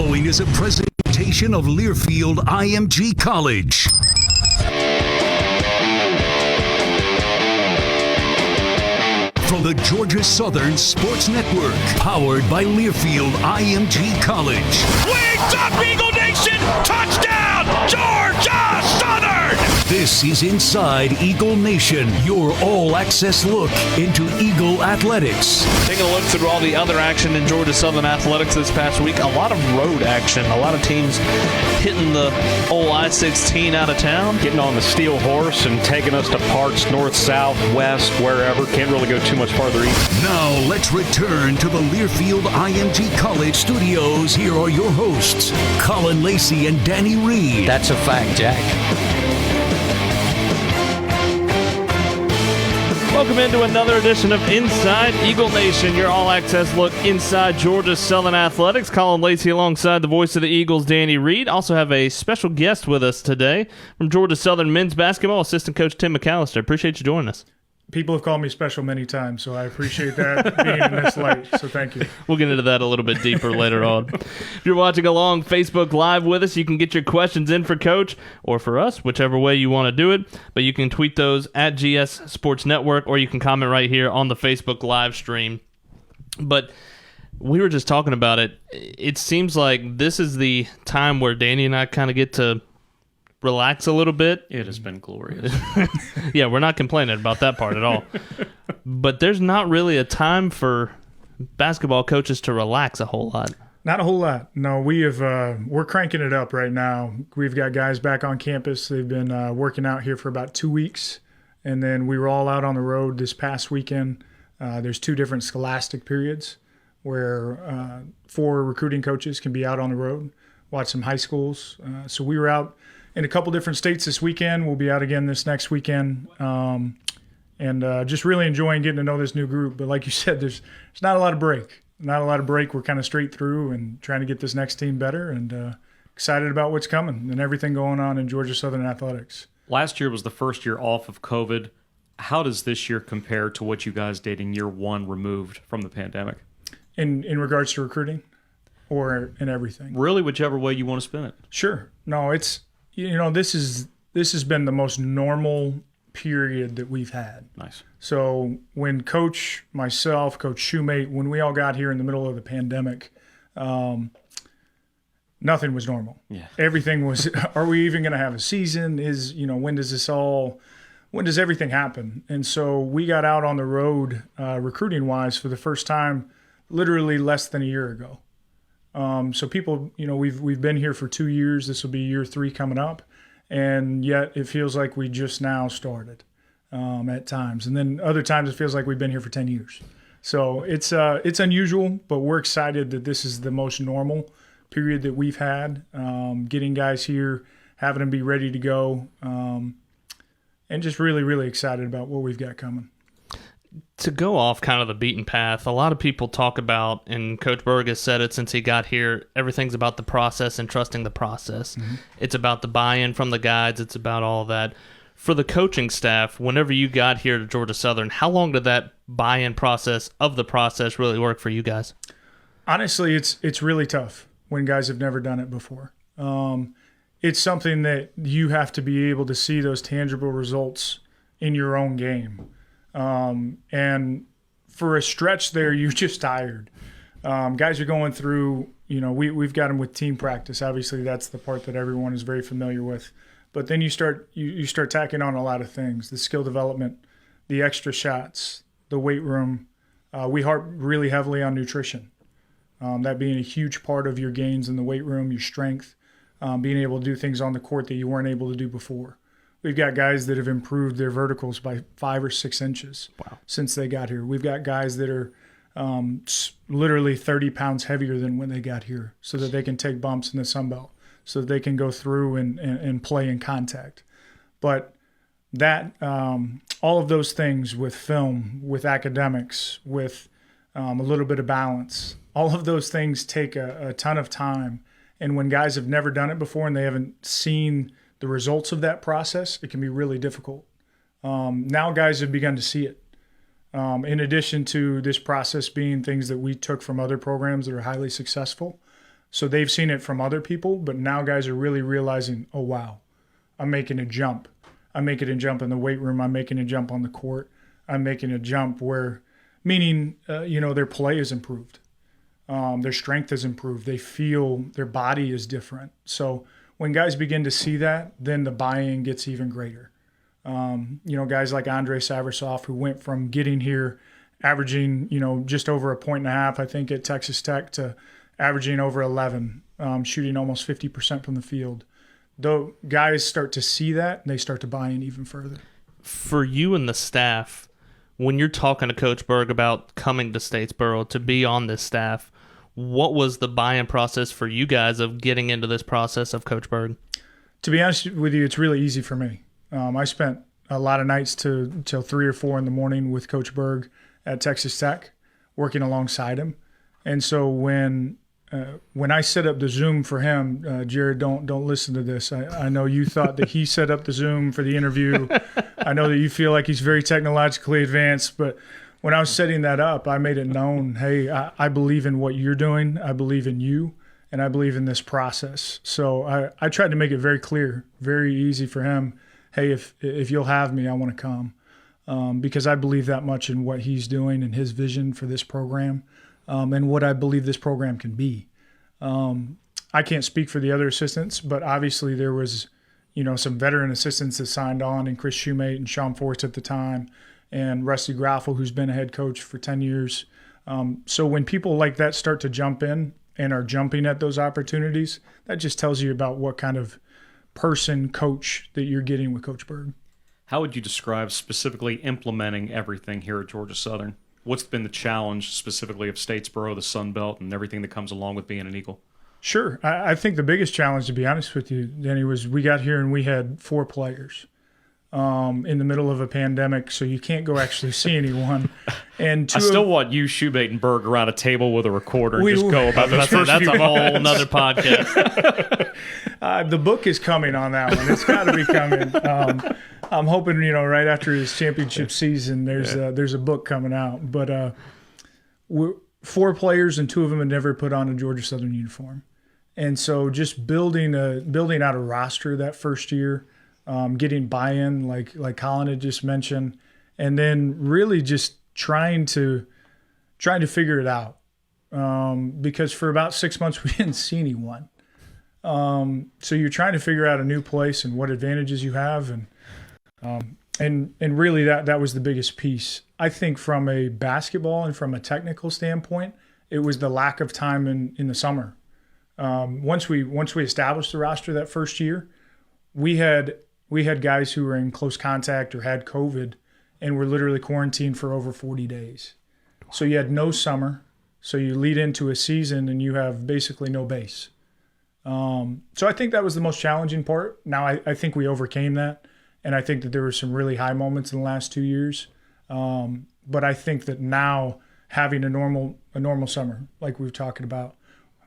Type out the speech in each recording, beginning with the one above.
following is a presentation of Learfield IMG College. From the Georgia Southern Sports Network, powered by Learfield IMG College. Wings up, Eagle Nation! Touchdown, Georgia Southern! This is Inside Eagle Nation, your all-access look into Eagle athletics. Taking a look through all the other action in Georgia Southern athletics this past week, a lot of road action, a lot of teams hitting the old I-16 out of town. Getting on the steel horse and taking us to parts north, south, west, wherever. Can't really go too much farther east. Now let's return to the Learfield IMG College studios. Here are your hosts, Colin Lacy and Danny Reed. That's a fact, Jack. Welcome into another edition of Inside Eagle Nation, your all-access look inside Georgia Southern athletics. Colin Lacy alongside the voice of the Eagles, Danny Reed. Also have a special guest with us today from Georgia Southern men's basketball, Assistant Coach Tim MacAllister. Appreciate you joining us. People have called me special many times, so I appreciate that being in this light, so thank you. We'll get into that a little bit deeper later on. If you're watching along Facebook Live with us, you can get your questions in for Coach or for us, whichever way you want to do it. But you can tweet those at GS Sports Network, or you can comment right here on the Facebook Live stream. But we were just talking about it. It seems like this is the time where Danny and I kind of get to relax a little bit. It has been glorious. Yeah, we're not complaining about that part at all. But there's not really a time for basketball coaches to relax a whole lot. Not a whole lot. No, we're cranking it up right now. We've got guys back on campus. They've been working out here for about 2 weeks, and then we were all out on the road this past weekend. There's 2 different scholastic periods where 4 recruiting coaches can be out on the road, watch some high schools. So we were out in a couple different states this weekend. We'll be out again this next weekend, and just really enjoying getting to know this new group. But like you said, there's not a lot of break. Not a lot of break. We're kind of straight through and trying to get this next team better, and excited about what's coming and everything going on in Georgia Southern athletics. Last year was the first year off of COVID. How does this year compare to what you guys did in year 1 removed from the pandemic? In regards to recruiting or in everything? Really, whichever way you want to spin it. Sure. No, it's – this has been the most normal period that we've had. Nice. So when Coach, myself, Coach Shoemate, when we all got here in the middle of the pandemic, nothing was normal. Yeah. Everything was, are we even going to have a season? When does everything happen? And so we got out on the road recruiting-wise for the first time literally less than a year ago. So people, we've been here for 2 years. This will be year 3 coming up, and yet it feels like we just now started at times, and then other times it feels like we've been here for 10 years. So it's unusual, but we're excited that this is the most normal period that we've had. Getting guys here, having them be ready to go, and just really, really excited about what we've got coming. To go off kind of the beaten path, a lot of people talk about, and Coach Berg has said it since he got here, everything's about the process and trusting the process. Mm-hmm. It's about the buy-in from the guides. It's about all that. For the coaching staff, whenever you got here to Georgia Southern, how long did that buy-in process of the process really work for you guys? Honestly, it's really tough when guys have never done it before. It's something that you have to be able to see those tangible results in your own game. And for a stretch there, you're just tired. Guys are going through, we've got them with team practice. Obviously, that's the part that everyone is very familiar with. But then you start tacking on a lot of things: the skill development, the extra shots, the weight room. We harp really heavily on nutrition. That being a huge part of your gains in the weight room, your strength, being able to do things on the court that you weren't able to do before. We've got guys that have improved their verticals by 5 or 6 inches since they got here. We've got guys that are literally 30 pounds heavier than when they got here, so that they can take bumps in the Sun Belt, so that they can go through and play in contact. But that all of those things with film, with academics, with a little bit of balance, all of those things take a ton of time. And when guys have never done it before and they haven't seen the results of that process, it can be really difficult. Now guys have begun to see it. In addition to this process being things that we took from other programs that are highly successful, So they've seen it from other people, but now guys are really realizing, oh, wow, I'm making a jump. I'm making a jump in the weight room. I'm making a jump on the court. I'm making a jump meaning their play is improved. Their strength is improved. They feel their body is different. So when guys begin to see that, then the buy-in gets even greater. Guys like Andrei Savrasov, who went from getting here averaging, just over a point and a half, I think, at Texas Tech to averaging over 11, shooting almost 50% from the field. Though guys start to see that, and they start to buy in even further. For you and the staff, when you're talking to Coach Berg about coming to Statesboro to be on this staff, what was the buy-in process for you guys of getting into this process of Coach Berg? To be honest with you, it's really easy for me. I spent a lot of nights till 3 or 4 in the morning with Coach Berg at Texas Tech, working alongside him. And so when I set up the Zoom for him, Jared, don't listen to this. I know you thought that he set up the Zoom for the interview. I know that you feel like he's very technologically advanced, but when I was setting that up, I made it known, hey, I believe in what you're doing. I believe in you, and I believe in this process. So I tried to make it very clear, very easy for him. Hey, if you'll have me, I want to come, because I believe that much in what he's doing and his vision for this program, and what I believe this program can be. I can't speak for the other assistants, but obviously there was, some veteran assistants that signed on, and Chris Shoemate and Sean Forrest at the time, and Rusty Graffel, who's been a head coach for 10 years. So when people like that start to jump in and are jumping at those opportunities, that just tells you about what kind of person, coach that you're getting with Coach Berg. How would you describe specifically implementing everything here at Georgia Southern? What's been the challenge specifically of Statesboro, the Sun Belt, and everything that comes along with being an Eagle? Sure. I think the biggest challenge, to be honest with you, Danny, was we got here and we had 4 players in the middle of a pandemic, so you can't go actually see anyone. And I still want you, Shoemate, and Berg around a table with a recorder and just go about those first That's few a whole minutes. nother podcast. The book is coming on that one. It's got to be coming. I'm hoping, right after his championship season, there's a book coming out. But we're 4 players, and 2 of them had never put on a Georgia Southern uniform. And so just building out a roster that first year, getting buy-in, like Colin had just mentioned, and then really just trying to figure it out. Because for about 6 months we didn't see anyone. So you're trying to figure out a new place and what advantages you have, and really that was the biggest piece. I think from a basketball and from a technical standpoint, it was the lack of time in the summer. Once we established the roster that first year, we had guys who were in close contact or had COVID and were literally quarantined for over 40 days. So you had no summer. So you lead into a season and you have basically no base. So I think that was the most challenging part. Now I think we overcame that, and I think that there were some really high moments in the last 2 years. But I think that now having a normal summer, like we were talking about,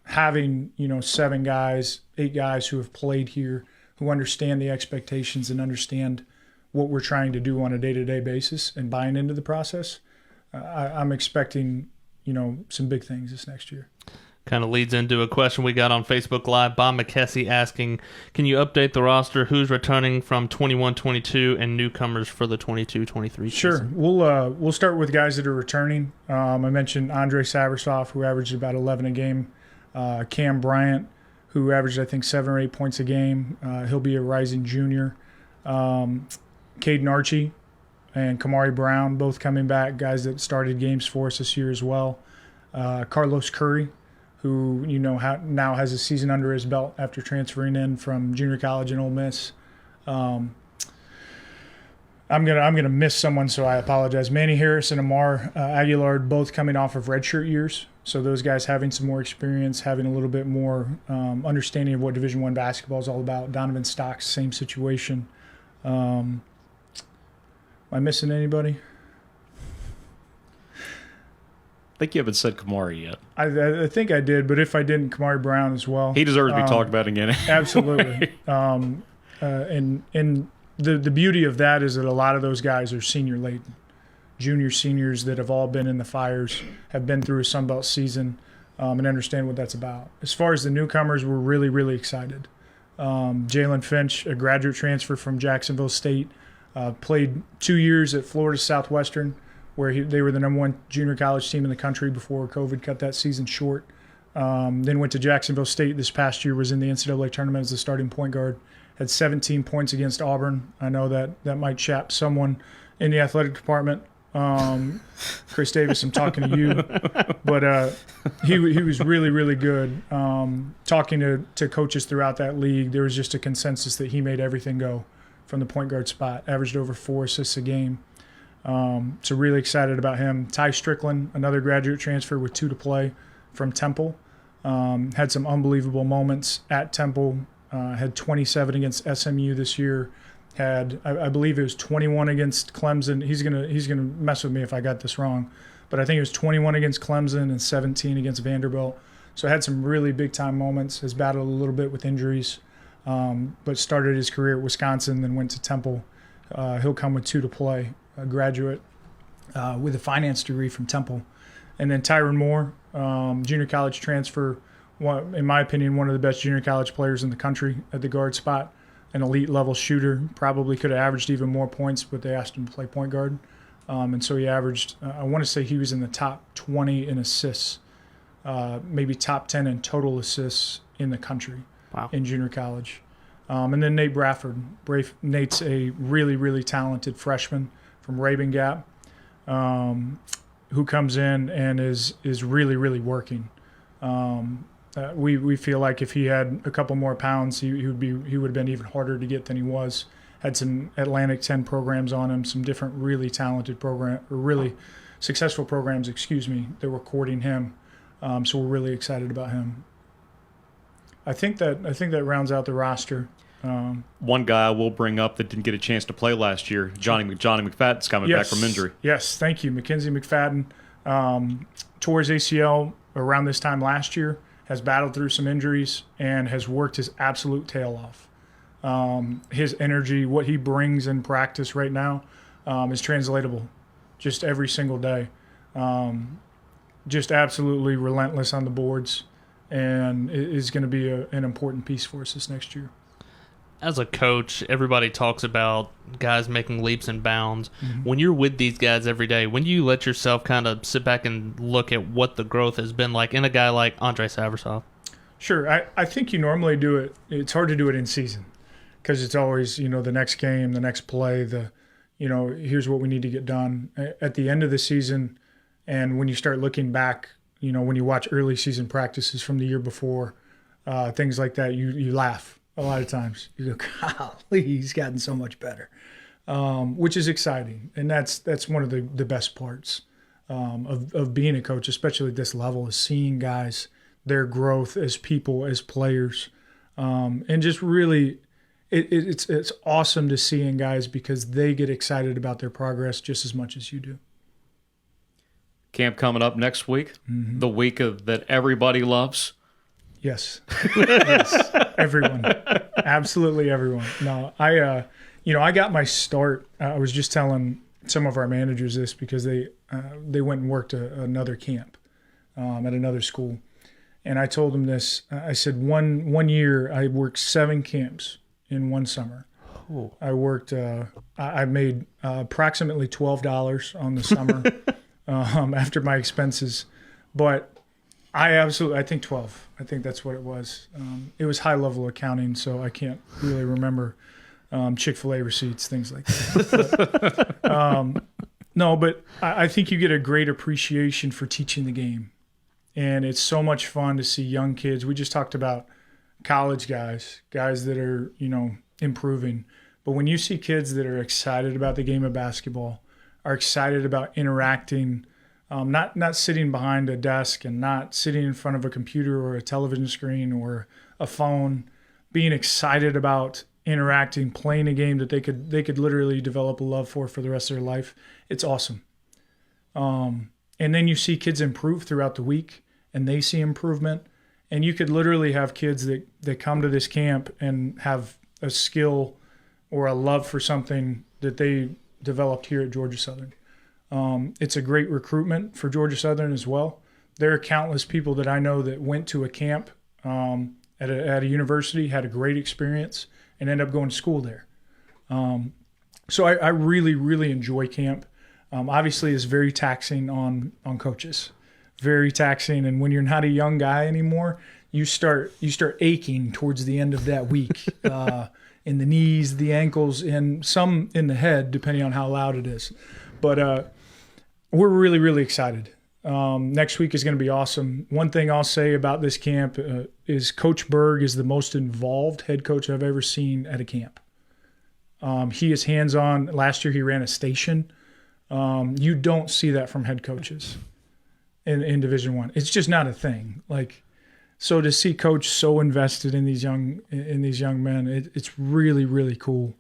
having 7 guys, 8 guys who have played here, who understand the expectations and understand what we're trying to do on a day-to-day basis and buying into the process, I'm expecting some big things this next year. Kind of leads into a question we got on Facebook Live. Bob McKessie asking, can you update the roster? Who's returning from 21-22 and newcomers for the 22-23 season? Sure. We'll start with guys that are returning. I mentioned Andrei Savrasov, who averaged about 11 a game. Cam Bryant, who averaged, I think, 7 or 8 points a game. He'll be a rising junior. Caden Archie and Kamari Brown, both coming back, guys that started games for us this year as well. Carlos Curry, who now has a season under his belt after transferring in from junior college in Ole Miss. I'm gonna miss someone, so I apologize. Manny Harris and Amar Aguilar, both coming off of redshirt years, so those guys having some more experience, having a little bit more understanding of what Division I basketball is all about. Donovan Stocks, same situation. Am I missing anybody? I think you haven't said Kamari yet. I think I did, but if I didn't, Kamari Brown as well. He deserves to be talked about again. Absolutely. And the beauty of that is that a lot of those guys are senior laden, junior seniors that have all been in the fires, have been through a Sun Belt season. and understand what that's about. As far as the newcomers, we're really, really excited. Jalen Finch, a graduate transfer from Jacksonville State, played 2 years at Florida Southwestern, where they were the #1 junior college team in the country before COVID cut that season short. Then went to Jacksonville State this past year, was in the NCAA tournament as the starting point guard, had 17 points against Auburn. I know that might chap someone in the athletic department. Chris Davis, I'm talking to you. But he was really, really good. Talking to coaches throughout that league, there was just a consensus that he made everything go from the point guard spot, averaged over 4 assists a game. So really excited about him. Ty Strickland, another graduate transfer with 2 to play from Temple. Had some unbelievable moments at Temple. Had 27 against SMU this year. Had I believe it was 21 against Clemson. He's gonna mess with me if I got this wrong, but I think it was 21 against Clemson and 17 against Vanderbilt. So had some really big time moments. Has battled a little bit with injuries, but started his career at Wisconsin, then went to Temple. He'll come with 2 to play. A graduate with a finance degree from Temple, and then Tyron Moore, junior college transfer. In my opinion, one of the best junior college players in the country at the guard spot. An elite level shooter, probably could have averaged even more points, but they asked him to play point guard. And so he averaged, I want to say he was in the top 20 in assists, maybe top 10 in total assists in the country. Wow. In junior college. And then Nate Bradford. Nate's a really, really talented freshman from Rabun Gap, who comes in and is really, really working. We feel like if he had a couple more pounds, he would have been even harder to get than he was. Had some Atlantic 10 programs on him, some different really talented really successful programs, that were courting him. So we're really excited about him. I think that rounds out the roster. One guy I will bring up that didn't get a chance to play last year, Johnny McFadden's coming back from injury. Yes, thank you. Mackenzie McFadden tore his ACL around this time last year. Has battled through some injuries and has worked his absolute tail off. His energy, what he brings in practice right now, is translatable just every single day. Just absolutely relentless on the boards, and is going to be an important piece for us this next year. As a coach, everybody talks about guys making leaps and bounds. Mm-hmm. When you're with these guys every day, when you let yourself kind of sit back and look at what the growth has been like in a guy like Andre Saversov? Sure. I think you normally do it. It's hard to do it in season because it's always, the next game, the next play, here's what we need to get done. At the end of the season, and when you start looking back, when you watch early season practices from the year before, things like that, you laugh. A lot of times you go, golly, he's gotten so much better, which is exciting. And that's one of the best parts of being a coach, especially at this level, is seeing guys, their growth as people, as players. And just really, it's awesome to see in guys because they get excited about their progress just as much as you do. Camp coming up next week, the week that everybody loves. Yes. Yes. Everyone. Absolutely everyone. No, I got my start. I was just telling some of our managers this because they went and worked another camp at another school. And I told them this. I said one year I worked 7 camps in one summer. Oh. I worked, I made approximately $12 on the summer after my expenses. But I think 12. I think that's what it was. It was high-level accounting, so I can't really remember Chick-fil-A receipts, things like that. But I think you get a great appreciation for teaching the game. And it's so much fun to see young kids. We just talked about college guys that are, improving. But when you see kids that are excited about the game of basketball, are excited about interacting, not sitting behind a desk and not sitting in front of a computer or a television screen or a phone, being excited about interacting, playing a game that they could literally develop a love for the rest of their life. It's awesome. And then you see kids improve throughout the week and they see improvement. And you could literally have kids that come to this camp and have a skill or a love for something that they developed here at Georgia Southern. It's a great recruitment for Georgia Southern as well There are countless people that I know that went to a camp at a university, had a great experience, and end up going to school there. So I really, really enjoy camp. Obviously, it's very taxing on coaches, very taxing. And when you're not a young guy anymore, you start aching towards the end of that week, in the knees, the ankles, and some in the head, depending on how loud it is. But we're really, really excited. Next week is going to be awesome. One thing I'll say about this camp is Coach Berg is the most involved head coach I've ever seen at a camp. He is hands-on. Last year he ran a station. You don't see that from head coaches in Division I. It's just not a thing. So to see Coach so invested in these young men, it's really, really cool.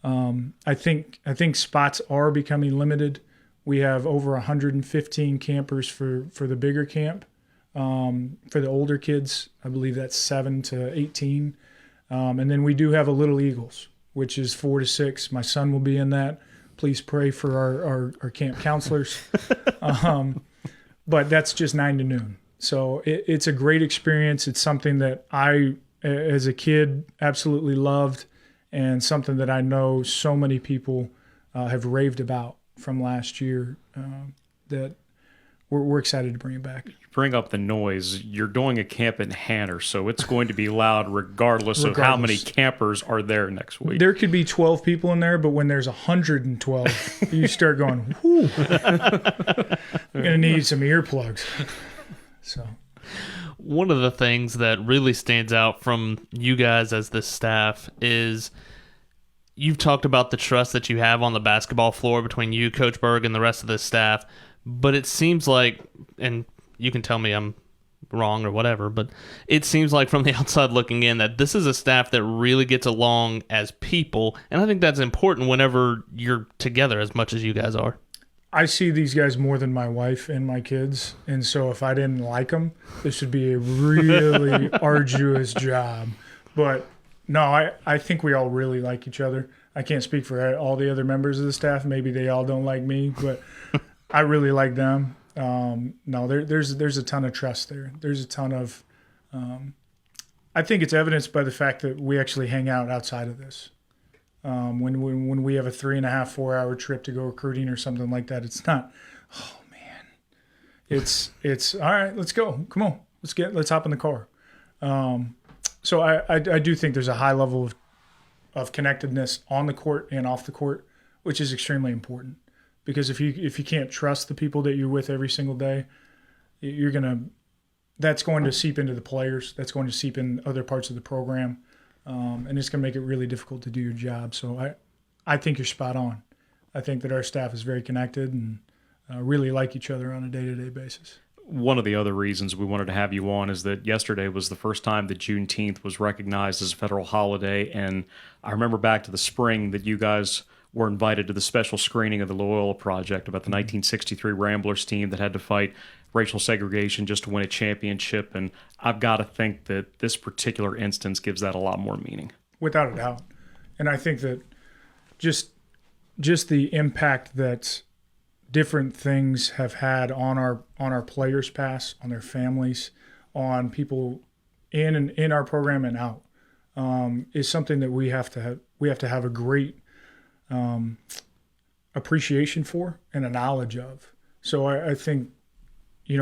I think spots are becoming limited. We have over 115 campers for the bigger camp. For the older kids, I believe that's 7 to 18. And then we do have a Little Eagles, which is 4 to 6. My son will be in that. Please pray for our camp counselors. But that's just 9 to noon. So it's a great experience. It's something that I, as a kid, absolutely loved, and something that I know so many people have raved about from last year, that we're excited to bring it back. You bring up the noise. You're doing a camp in Hanner, so it's going to be loud regardless of how many campers are there next week. There could be 12 people in there, but when there's 112, you start going, whoo. I'm going to need some earplugs. So, one of the things that really stands out from you guys as the staff is you've talked about the trust that you have on the basketball floor between you, Coach Berg, and the rest of the staff. But it seems like, and you can tell me I'm wrong or whatever, but it seems like from the outside looking in that this is a staff that really gets along as people. And I think that's important whenever you're together as much as you guys are. I see these guys more than my wife and my kids, and so if I didn't like them, this would be a really arduous job. But no, I think we all really like each other. I can't speak for all the other members of the staff. Maybe they all don't like me, but I really like them. No, there's a ton of trust there. There's a ton of I think it's evidenced by the fact that we actually hang out outside of this. When we have a 3.5-4 hour trip to go recruiting or something like that, it's not, oh man, it's all right, let's go, come on, let's hop in the car. So I do think there's a high level of connectedness on the court and off the court, which is extremely important, because if you can't trust the people that you're with every single day, that's going to seep into the players, that's going to seep in other parts of the program. And it's going to make it really difficult to do your job. So I think you're spot on. I think that our staff is very connected and really like each other on a day-to-day basis. One of the other reasons we wanted to have you on is that yesterday was the first time that Juneteenth was recognized as a federal holiday. And I remember back to the spring that you guys were invited to the special screening of the Loyola Project about the 1963 Ramblers team that had to fight racial segregation just to win a championship, and I've got to think that this particular instance gives that a lot more meaning. Without a doubt. And I think that just the impact that different things have had on our players' past, on their families, on people in our program and out, is something that we have to have a great appreciation for and a knowledge of. So I think,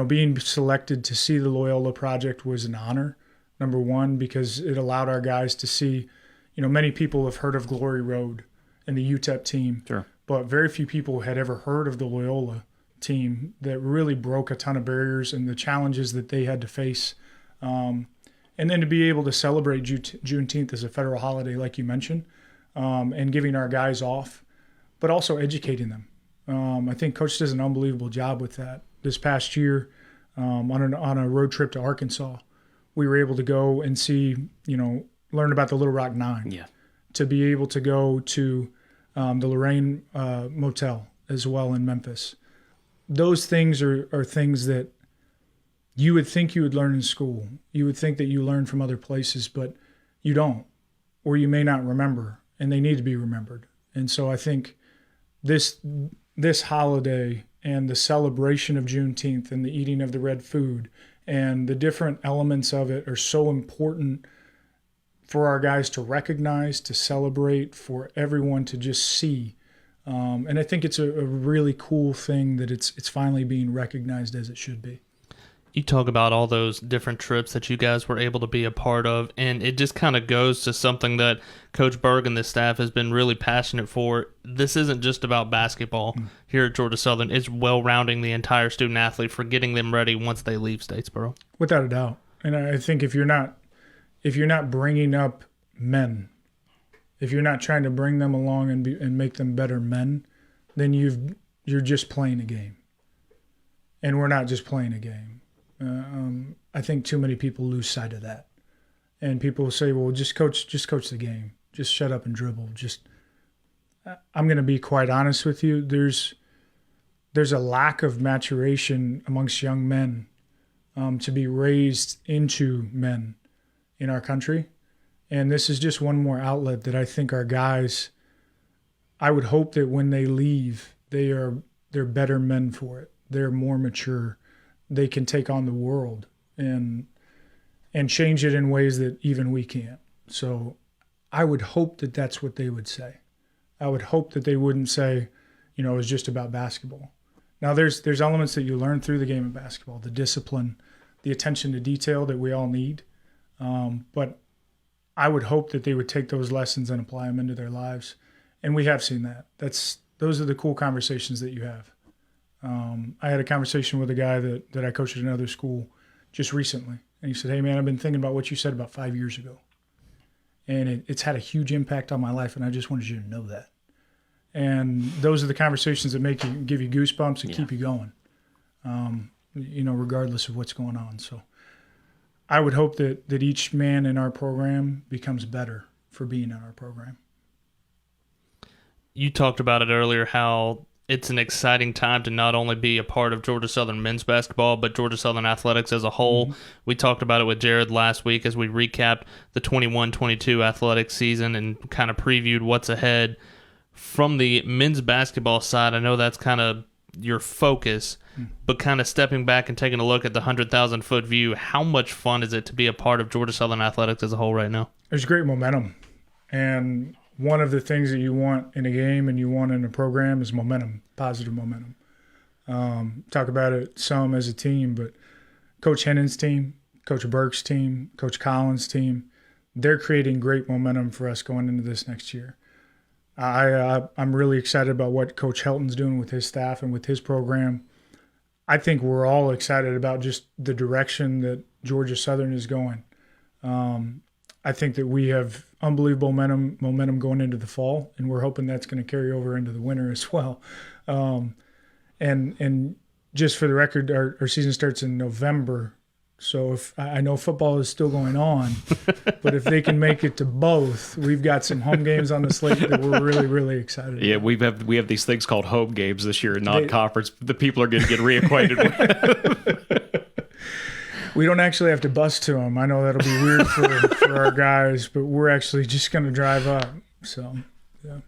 being selected to see the Loyola Project was an honor, number one, because it allowed our guys to see, many people have heard of Glory Road and the UTEP team, sure, but very few people had ever heard of the Loyola team that really broke a ton of barriers and the challenges that they had to face. And then to be able to celebrate Juneteenth as a federal holiday, like you mentioned, and giving our guys off, but also educating them. I think Coach does an unbelievable job with that. This past year, on a road trip to Arkansas, we were able to go and see, learn about the Little Rock Nine. Yeah. To be able to go to the Lorraine Motel as well in Memphis. Those things are things that you would think you would learn in school. You would think that you learn from other places, but you don't, or you may not remember, and they need to be remembered. And so I think this holiday and the celebration of Juneteenth and the eating of the red food and the different elements of it are so important for our guys to recognize, to celebrate, for everyone to just see. And I think it's a really cool thing that it's finally being recognized as it should be. You talk about all those different trips that you guys were able to be a part of, and it just kind of goes to something that Coach Berg and the staff has been really passionate for. This isn't just about basketball here at Georgia Southern. It's well-rounding the entire student-athlete for getting them ready once they leave Statesboro. Without a doubt. And I think if you're not bringing up men, if you're not trying to bring them along and make them better men, then you're just playing a game. And we're not just playing a game. I think too many people lose sight of that. And people say, well, just coach the game. Just shut up and dribble. I'm going to be quite honest with you. There's a lack of maturation amongst young men to be raised into men in our country. And this is just one more outlet that I think our guys, I would hope that when they leave, they're better men for it. They're more mature. They can take on the world and change it in ways that even we can't. So I would hope that that's what they would say. I would hope that they wouldn't say, it was just about basketball. Now there's elements that you learn through the game of basketball, the discipline, the attention to detail that we all need. But I would hope that they would take those lessons and apply them into their lives. And we have seen that. Those are the cool conversations that you have. I had a conversation with a guy that I coached at another school just recently. And he said, hey, man, I've been thinking about what you said about 5 years ago. And it's had a huge impact on my life, and I just wanted you to know that. And those are the conversations that give you goosebumps and keep you going, regardless of what's going on. So I would hope that each man in our program becomes better for being in our program. You talked about it earlier, how it's an exciting time to not only be a part of Georgia Southern men's basketball, but Georgia Southern athletics as a whole. Mm-hmm. We talked about it with Jared last week as we recapped the 21-22 athletic season and kind of previewed what's ahead. From the men's basketball side, I know that's kind of your focus, but kind of stepping back and taking a look at the 100,000-foot view, how much fun is it to be a part of Georgia Southern athletics as a whole right now? There's great momentum, and one of the things that you want in a game and you want in a program is momentum, positive momentum. Talk about it some as a team, but Coach Hennon's team, Coach Burke's team, Coach Collins' team, they're creating great momentum for us going into this next year. I'm really excited about what Coach Helton's doing with his staff and with his program. I think we're all excited about just the direction that Georgia Southern is going. I think that we have unbelievable momentum going into the fall, and we're hoping that's going to carry over into the winter as well. And just for the record, our season starts in November. So if I know football is still going on, but if they can make it to both, we've got some home games on the slate that we're really, really excited about. We have these things called home games this year in non-conference. The people are going to get reacquainted with. We don't actually have to bus to them. I know that'll be weird for our guys, but we're actually just going to drive up. So, yeah.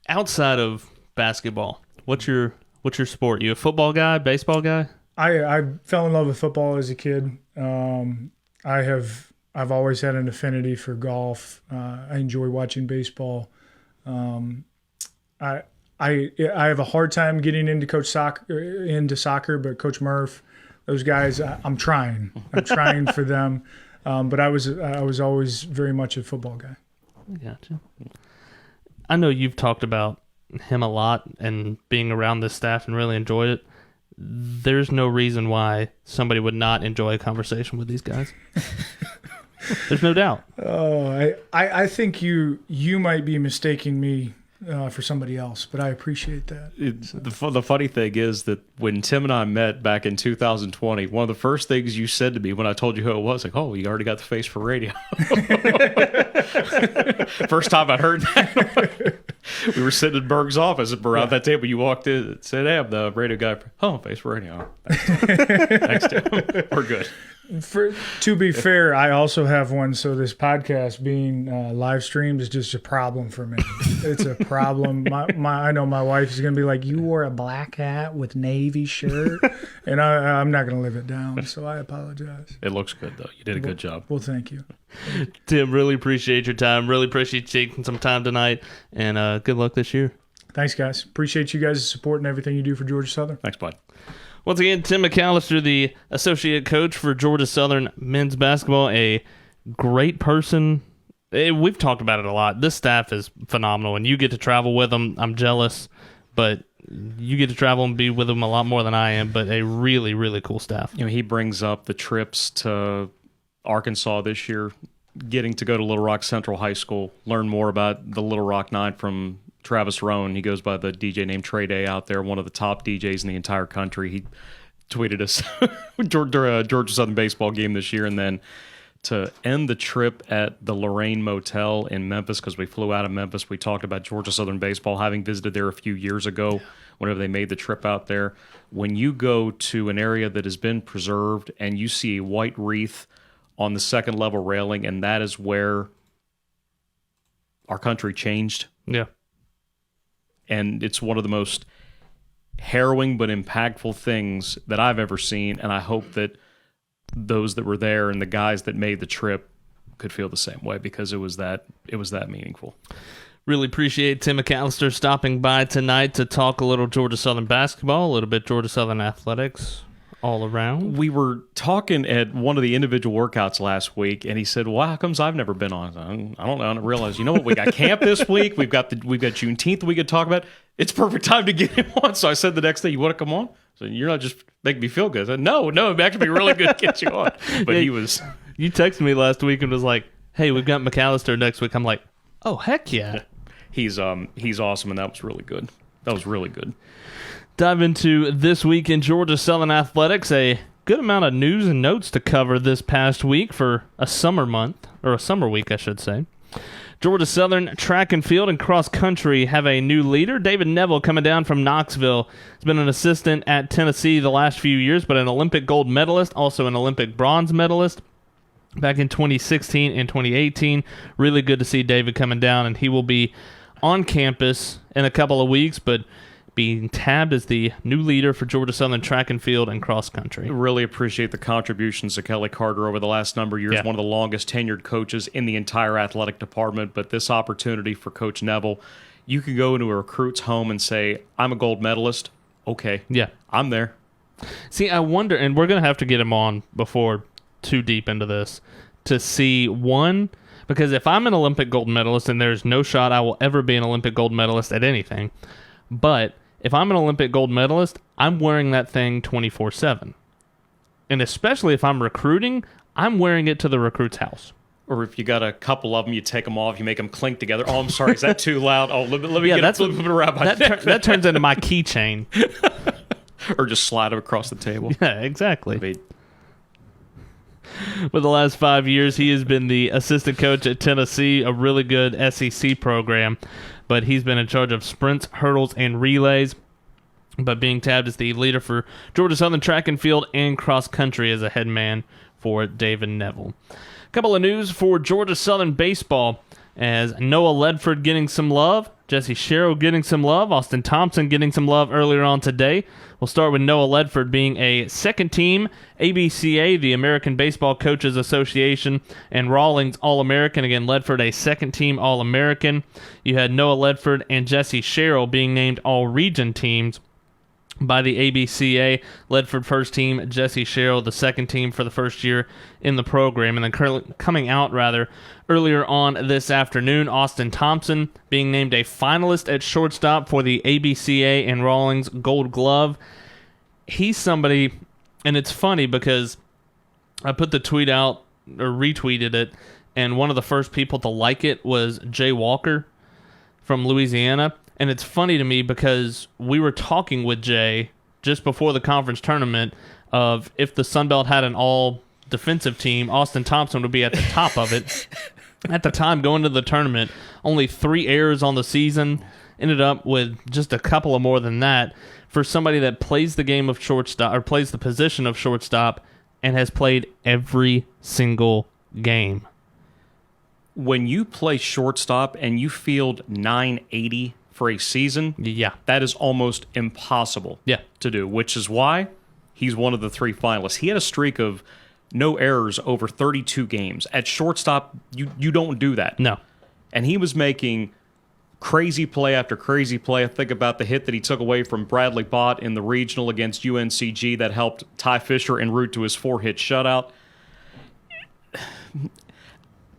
Outside of basketball, what's your sport? You a football guy, baseball guy? I fell in love with football as a kid. I've always had an affinity for golf. I enjoy watching baseball. I have a hard time getting into soccer, but Coach Murph, those guys, I'm trying for them. But I was always very much a football guy. Gotcha. I know you've talked about him a lot and being around this staff and really enjoyed it. There's no reason why somebody would not enjoy a conversation with these guys. There's no doubt. Oh, I think you might be mistaking me for somebody else, but I appreciate that. The funny thing is that when Tim and I met back in 2020, one of the first things you said to me when I told you who it was, like, oh, you already got the face for radio. First time I heard that. We were sitting in Berg's office around that table. You walked in and said, hey, I'm the radio guy. Oh, face for radio. Thanks, Tim. We're good. To be fair, I also have one, so this podcast being live streamed is just a problem for me. It's a problem. I know my wife is going to be like, you wore a black hat with navy shirt, and I'm not going to live it down, so I apologize. It looks good, though. You did a good job. Well, thank you. Tim, really appreciate your time. Really appreciate you taking some time tonight, and good luck this year. Thanks, guys. Appreciate you guys' support and everything you do for Georgia Southern. Thanks, bud. Once again, Tim MacAllister, the associate coach for Georgia Southern men's basketball, a great person. We've talked about it a lot. This staff is phenomenal, and you get to travel with them. I'm jealous, but you get to travel and be with them a lot more than I am, but a really, really cool staff. He brings up the trips to Arkansas this year, getting to go to Little Rock Central High School, learn more about the Little Rock Nine from Travis Roan. He goes by the DJ named Trey Day out there, one of the top DJs in the entire country. He tweeted us Georgia Southern baseball game this year, and then to end the trip at the Lorraine Motel in Memphis, because we flew out of Memphis. We talked about Georgia Southern baseball, having visited there a few years ago whenever they made the trip out there. When you go to an area that has been preserved and you see a white wreath on the second level railing, and that is where our country changed. Yeah. And it's one of the most harrowing but impactful things that I've ever seen, and I hope that those that were there and the guys that made the trip could feel the same way, because it was that meaningful. Really appreciate Tim MacAllister stopping by tonight to talk a little Georgia Southern basketball, a little bit Georgia Southern athletics all around. We were talking at one of the individual workouts last week, and he said, "Well, how comes I've never been on?" I don't know. And I realized, you know what? We got camp this week. We've got Juneteenth we could talk about. It's perfect time to get him on. So I said the next day, "You want to come on?" So you're not just making me feel good. I said, no, it'd actually be really good to get you on. But yeah, he was. You texted me last week and was like, "Hey, we've got MacAllister next week." I'm like, "Oh, heck yeah!" He's awesome, and that was really good. That was really good. Dive into this week in Georgia Southern athletics. A good amount of news and notes to cover this past week for a summer month, or a summer week, I should say. Georgia Southern track and field and cross country have a new leader. David Neville, coming down from Knoxville, has been an assistant at Tennessee the last few years, but an Olympic gold medalist, also an Olympic bronze medalist back in 2016 and 2018. Really good to see David coming down, and he will be on campus in a couple of weeks, but being tabbed as the new leader for Georgia Southern track and field and cross country. Really appreciate the contributions of Kelly Carter over the last number of years. Yeah. One of the longest tenured coaches in the entire athletic department. But this opportunity for Coach Neville, you can go into a recruit's home and say, "I'm a gold medalist." Okay. Yeah. I'm there. See, I wonder, and we're going to have to get him on before too deep into this, to see, one, because if I'm an Olympic gold medalist, and there's no shot I will ever be an Olympic gold medalist at anything, but if I'm an Olympic gold medalist, I'm wearing that thing 24/7. And especially if I'm recruiting, I'm wearing it to the recruit's house. Or if you got a couple of them, you take them off, you make them clink together. Oh, I'm sorry, is that too loud? Oh, let me get it around my neck. That turns into my keychain. Or just slide it across the table. Yeah, exactly. For the last 5 years, he has been the assistant coach at Tennessee, a really good SEC program, but he's been in charge of sprints, hurdles, and relays, but being tabbed as the leader for Georgia Southern track and field and cross country as a head man for David Neville. A couple of news for Georgia Southern baseball, as Noah Ledford getting some love, Jesse Sherrill getting some love, Austin Thompson getting some love earlier on today. We'll start with Noah Ledford being a second-team ABCA, the American Baseball Coaches Association, and Rawlings All-American. Again, Ledford a second-team All-American. You had Noah Ledford and Jesse Sherrill being named All-Region teams by the ABCA. Ledford first team, Jesse Sherrill the second team for the first year in the program. And then currently coming out earlier on this afternoon, Austin Thompson being named a finalist at shortstop for the ABCA and Rawlings Gold Glove. He's somebody, and it's funny because I put the tweet out or retweeted it, and one of the first people to like it was Jay Walker from Louisiana. And it's funny to me because we were talking with Jay just before the conference tournament of if the Sun Belt had an all-defensive team, Austin Thompson would be at the top of it. At the time, going to the tournament, only 3 errors on the season, ended up with just a couple of more than that. For somebody that plays the game of shortstop, or plays the position of shortstop and has played every single game. When you play shortstop and you field 980 for a season, Yeah. that is almost impossible Yeah. to do, which is why he's one of the 3 finalists. He had a streak of no errors over 32 games. At shortstop, you don't do that. No. And he was making crazy play after crazy play. I think about the hit that he took away from Bradley Bott in the regional against UNCG that helped Ty Fisher en route to his 4-hit shutout.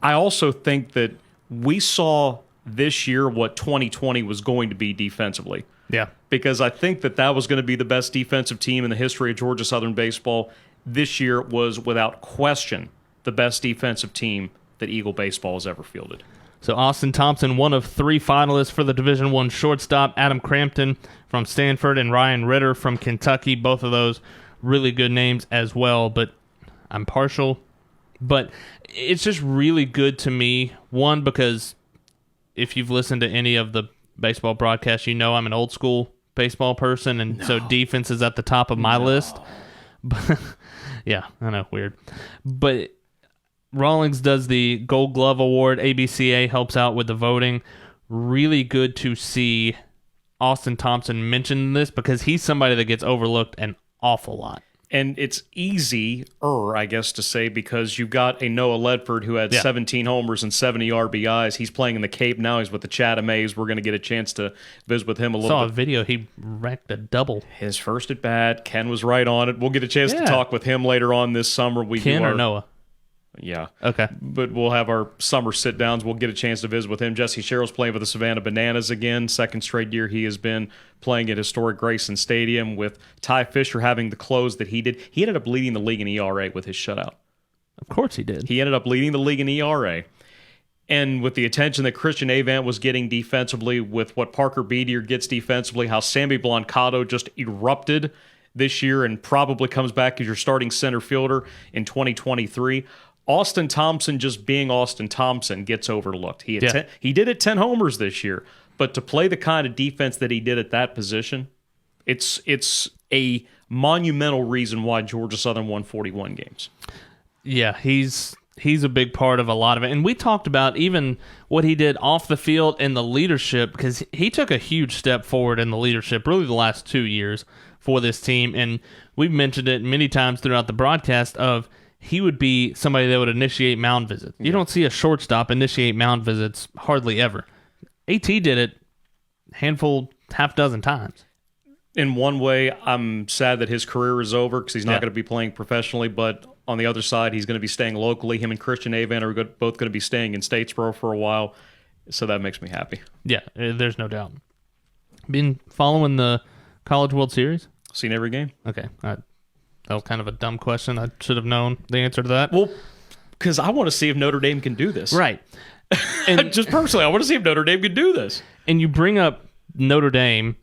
I also think that we saw this year what 2020 was going to be defensively. Yeah. Because I think that was going to be the best defensive team in the history of Georgia Southern baseball. This year was, without question, the best defensive team that Eagle baseball has ever fielded. So Austin Thompson, one of 3 finalists for the Division I shortstop. Adam Crampton from Stanford and Ryan Ritter from Kentucky. Both of those really good names as well, but I'm partial. But it's just really good to me, one, because if you've listened to any of the baseball broadcasts, you know I'm an old school baseball person, and so defense is at the top of my list. Yeah, I know, weird. But Rawlings does the Gold Glove Award. ABCA helps out with the voting. Really good to see Austin Thompson mention this because he's somebody that gets overlooked an awful lot. And it's easier, I guess, to say because you've got a Noah Ledford who had 17 homers and 70 RBIs. He's playing in the Cape now. He's with the Chatham A's. We're going to get a chance to visit with him a little bit. I saw a video. He wrecked a double. His first at bat. Ken was right on it. We'll get a chance to talk with him later on this summer. Ken or Noah? Yeah. Okay. But we'll have our summer sit-downs. We'll get a chance to visit with him. Jesse Sherrill's playing for the Savannah Bananas again. Second straight year he has been playing at historic Grayson Stadium with Ty Fisher having the close that he did. He ended up leading the league in ERA with his shutout. Of course he did. He ended up leading the league in ERA. And with the attention that Christian Avant was getting defensively, with what Parker Beedier gets defensively, how Sammy Blancato just erupted this year and probably comes back as your starting center fielder in 2023, Austin Thompson just being Austin Thompson gets overlooked. He did hit 10 homers this year, but to play the kind of defense that he did at that position, it's a monumental reason why Georgia Southern won 41 games. Yeah, he's a big part of a lot of it. And we talked about even what he did off the field and the leadership, because he took a huge step forward in the leadership really the last 2 years for this team. And we've mentioned it many times throughout the broadcast of he would be somebody that would initiate mound visits. You don't see a shortstop initiate mound visits hardly ever. AT did it half dozen times. In one way, I'm sad that his career is over because he's not going to be playing professionally, but on the other side, he's going to be staying locally. Him and Christian Avant are both going to be staying in Statesboro for a while, so that makes me happy. Yeah, there's no doubt. Been following the College World Series? Seen every game. Okay, that was kind of a dumb question. I should have known the answer to that. Well, because I want to see if Notre Dame can do this. Right. And just personally, I want to see if Notre Dame can do this. And you bring up Notre Dame.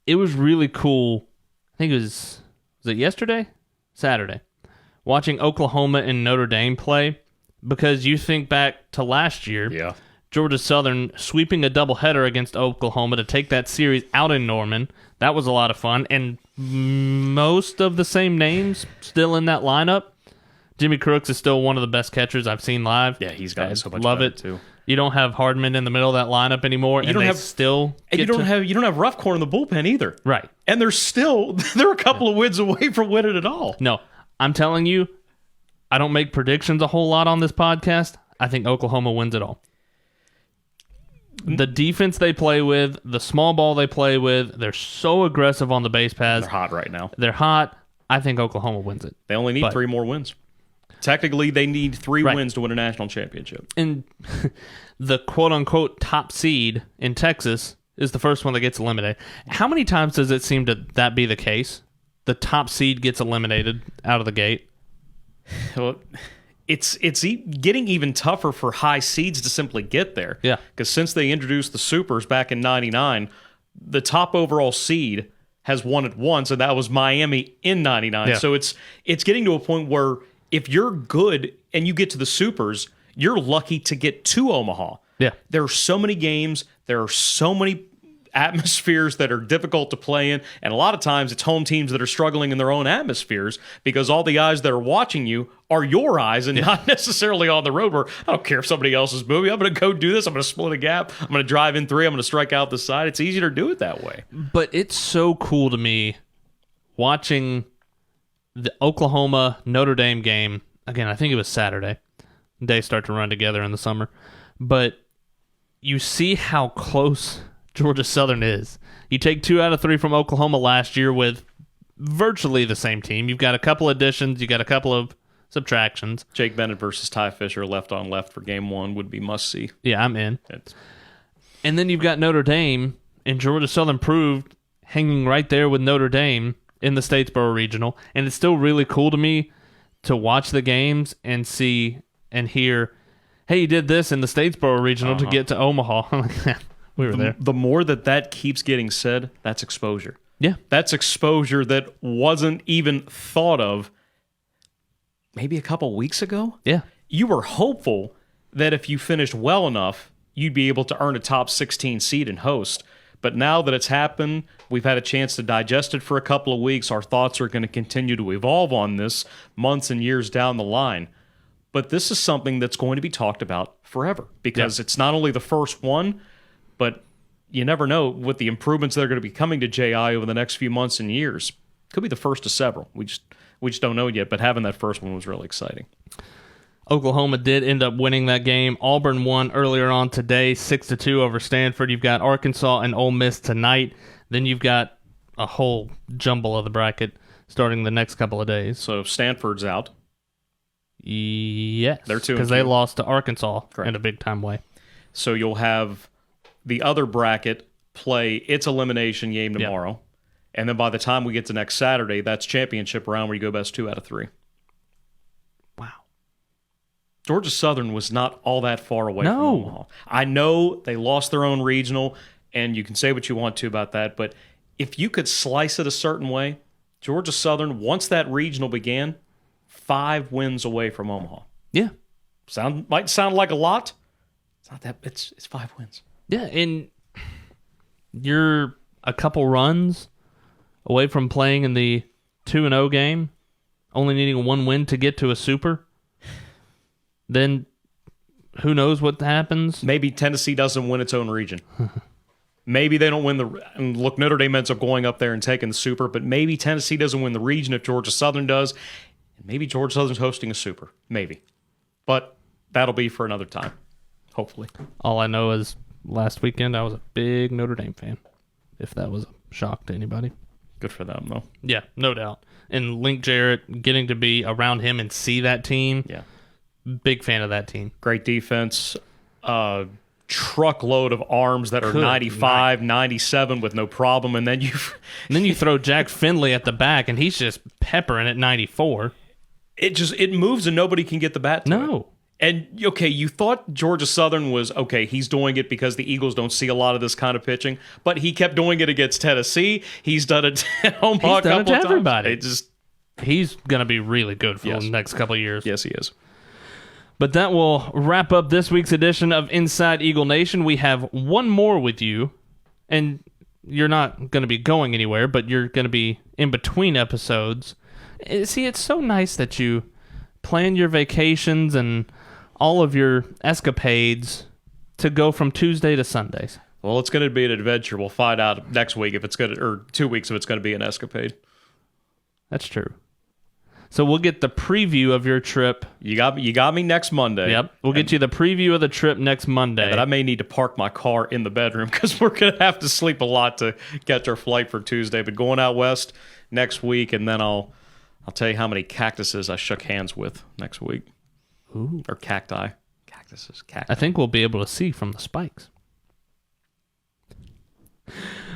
It was really cool. I think was it yesterday? Saturday. Watching Oklahoma and Notre Dame play, because you think back to last year. Yeah. Georgia Southern sweeping a doubleheader against Oklahoma to take that series out in Norman. That was a lot of fun. And most of the same names still in that lineup. Jimmy Crooks is still one of the best catchers I've seen live. Yeah, he's gotten so much love better it too. You don't have Hardman in the middle of that lineup anymore, you don't have Roughcorn in the bullpen either. Right. And they're a couple of wins away from winning it all. No, I'm telling you, I don't make predictions a whole lot on this podcast. I think Oklahoma wins it all. The defense they play with, the small ball they play with, they're so aggressive on the base paths. They're hot right now. They're hot. I think Oklahoma wins it. They only need 3 more wins. Technically, they need 3 wins to win a national championship. And the quote-unquote top seed in Texas is the first one that gets eliminated. How many times does it seem to that be the case? The top seed gets eliminated out of the gate? Well, it's getting even tougher for high seeds to simply get there. Yeah. Because since they introduced the Supers back in 99, the top overall seed has won it once, and that was Miami in 99. Yeah. So it's getting to a point where if you're good and you get to the Supers, you're lucky to get to Omaha. Yeah. There are so many games. There are so many atmospheres that are difficult to play in, and a lot of times it's home teams that are struggling in their own atmospheres because all the eyes that are watching you are your eyes and not necessarily on the road where I don't care if somebody else is moving. I'm going to go do this. I'm going to split a gap. I'm going to drive in 3. I'm going to strike out the side. It's easier to do it that way. But it's so cool to me watching the Oklahoma Notre Dame game. Again, I think it was Saturday. Days start to run together in the summer. But you see how close Georgia Southern is. You take 2 out of 3 from Oklahoma last year with virtually the same team. You've got a couple additions. You got a couple of subtractions. Jake Bennett versus Ty Fisher left on left for game 1 would be must-see. Yeah, I'm in. And then you've got Notre Dame, and Georgia Southern proved hanging right there with Notre Dame in the Statesboro Regional. And it's still really cool to me to watch the games and see and hear, hey, you did this in the Statesboro Regional to get to Omaha. We were there. The more that keeps getting said, that's exposure. Yeah. That's exposure that wasn't even thought of maybe a couple weeks ago. Yeah. You were hopeful that if you finished well enough, you'd be able to earn a top 16 seed and host. But now that it's happened, we've had a chance to digest it for a couple of weeks. Our thoughts are going to continue to evolve on this months and years down the line. But this is something that's going to be talked about forever because it's not only the first one, but you never know with the improvements that are going to be coming to JI over the next few months and years. Could be the first of several. We just don't know yet, but having that first one was really exciting. Oklahoma did end up winning that game. Auburn won earlier on today, 6-2 over Stanford. You've got Arkansas and Ole Miss tonight. Then you've got a whole jumble of the bracket starting the next couple of days. So Stanford's out. Yes. They're 2-2. Because they lost to Arkansas Correct. in a big-time way. So you'll have the other bracket play its elimination game tomorrow. Yep. And then by the time we get to next Saturday, that's championship round where you go best 2 out of 3. Wow. Georgia Southern was not all that far away from Omaha. I know they lost their own regional, and you can say what you want to about that, but if you could slice it a certain way, Georgia Southern, once that regional began, 5 wins away from Omaha. Yeah. Might sound like a lot. It's not that. It's 5 wins. Yeah, and you're a couple runs away from playing in the 2-0 game, only needing 1 win to get to a super. Then who knows what happens? Maybe Tennessee doesn't win its own region. Maybe they don't win and look, Notre Dame ends up going up there and taking the super, but maybe Tennessee doesn't win the region if Georgia Southern does. And maybe Georgia Southern's hosting a super. Maybe. But that'll be for another time, hopefully. All I know is last weekend I was a big Notre Dame fan, if that was a shock to anybody. Good for them, though. Yeah, no doubt. And Link Jarrett, getting to be around him and see that team, big fan of that team. Great defense. Truckload of arms that are 95, 97 with no problem. And then you throw Jack Finley at the back, and he's just peppering at 94. It moves and nobody can get the bat to it. And, okay, you thought Georgia Southern was, okay, he's doing it because the Eagles don't see a lot of this kind of pitching, but he kept doing it against Tennessee. He's done it at Omaha a couple of times. Everybody. He's going to be really good for the next couple of years. Yes, he is. But that will wrap up this week's edition of Inside Eagle Nation. We have one more with you, and you're not going to be going anywhere, but you're going to be in between episodes. See, it's so nice that you plan your vacations and all of your escapades to go from Tuesday to Sundays. Well, it's going to be an adventure. We'll find out next week if it's going to, or 2 weeks if it's going to be an escapade. That's true. So we'll get the preview of your trip. You got me next Monday. Yep. We'll get you the preview of the trip next Monday. But I may need to park my car in the bedroom because we're going to have to sleep a lot to catch our flight for Tuesday. But going out west next week, and then I'll tell you how many cactuses I shook hands with next week. Ooh. Or cacti. Cactuses. Cacti. I think we'll be able to see from the spikes.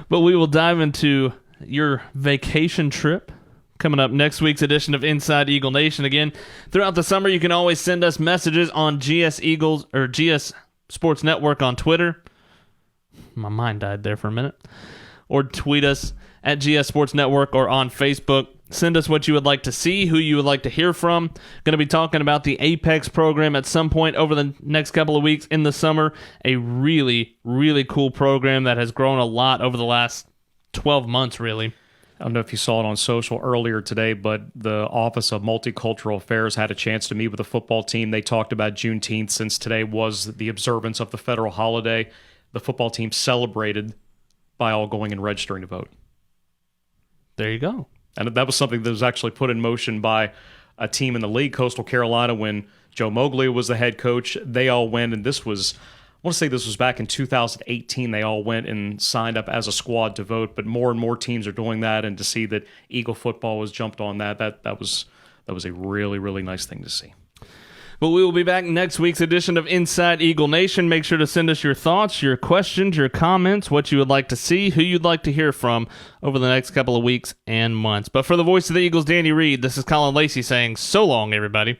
But we will dive into your vacation trip coming up next week's edition of Inside Eagle Nation. Again, throughout the summer, you can always send us messages on GS Eagles or GS Sports Network on Twitter. My mind died there for a minute. Or tweet us at GS Sports Network or on Facebook. Send us what you would like to see, who you would like to hear from. Going to be talking about the Apex program at some point over the next couple of weeks in the summer. A really, really cool program that has grown a lot over the last 12 months, really. I don't know if you saw it on social earlier today, but the Office of Multicultural Affairs had a chance to meet with the football team. They talked about Juneteenth since today was the observance of the federal holiday. The football team celebrated by all going and registering to vote. There you go. And that was something that was actually put in motion by a team in the league, Coastal Carolina, when Joe Moglia was the head coach. They all went, and I want to say this was back in 2018. They all went and signed up as a squad to vote, but more and more teams are doing that, and to see that Eagle football was jumped on that was a really, really nice thing to see. But we will be back next week's edition of Inside Eagle Nation. Make sure to send us your thoughts, your questions, your comments, what you would like to see, who you'd like to hear from over the next couple of weeks and months. But for the voice of the Eagles, Danny Reed, this is Colin Lacy saying so long, everybody.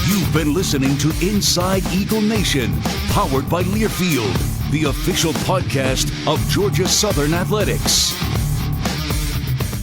You've been listening to Inside Eagle Nation, powered by Learfield, the official podcast of Georgia Southern Athletics.